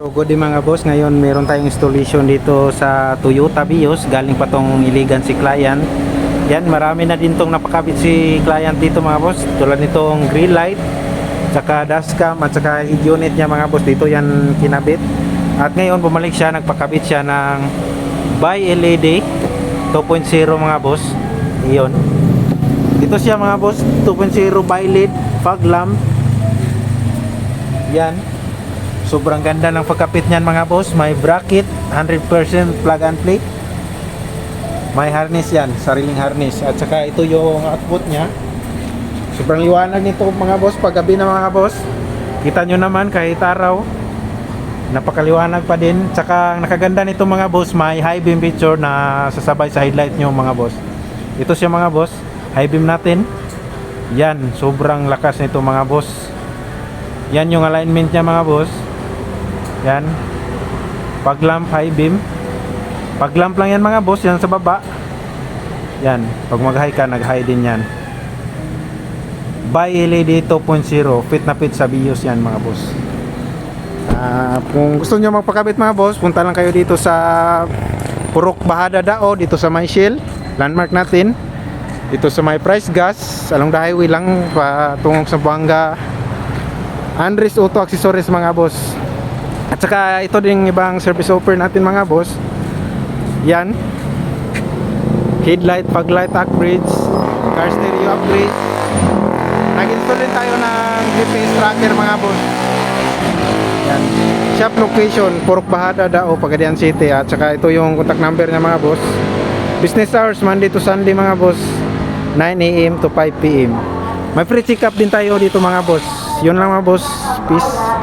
Good day mga boss, ngayon meron tayong installation dito sa Toyota Vios. Galing pa tong Iligan si client. Yan, marami na din tong napakabit si client dito mga boss. Tulad nitong green light, tsaka dashcam at tsaka head unit niya mga boss. Dito yan kinabit. At ngayon bumalik siya, nagpakabit siya ng by LED 2.0 mga boss. Iyon. Dito siya mga boss, 2.0 by LED fog lamp. Yan. Sobrang ganda ng pagkapit niyan mga boss. May bracket, 100% plug and play. May harness yan, sariling harness. At saka ito yung output niya. Sobrang liwanag nito mga boss. Paggabi na mga boss, kita nyo naman kahit araw, napakaliwanag pa din. Tsaka nakaganda nito mga boss, may high beam picture na sasabay sa headlight nyo mga boss. Ito siya mga boss, high beam natin. Yan, sobrang lakas nito mga boss. Yan yung alignment niya mga boss. Yan, pag lamp high beam. Pag lamp lang yan mga boss, yan sa baba. Yan, pag mag high ka, nag high din yan. By LED 2.0, fit na fit sa Vios yan mga boss. Kung gusto nyo magpakabit mga boss, punta lang kayo dito sa Purok Bahada Dao, dito sa May Shell, landmark natin. Dito sa May Price Gas, along the highway lang patungong sa Buanga. Andres Auto Accessories mga boss. At saka ito din ibang service offer natin mga boss. Yan, headlight, fog light upgrades, car stereo upgrades. Nag-install din tayo ng GPS tracker mga boss. Yan, shop location Purok Bahada Dao, Pagadian City. At saka ito yung contact number niya mga boss. Business hours Monday to Sunday mga boss, 9 AM to 5 PM. May free check up din tayo dito mga boss. Yun lang mga boss, peace.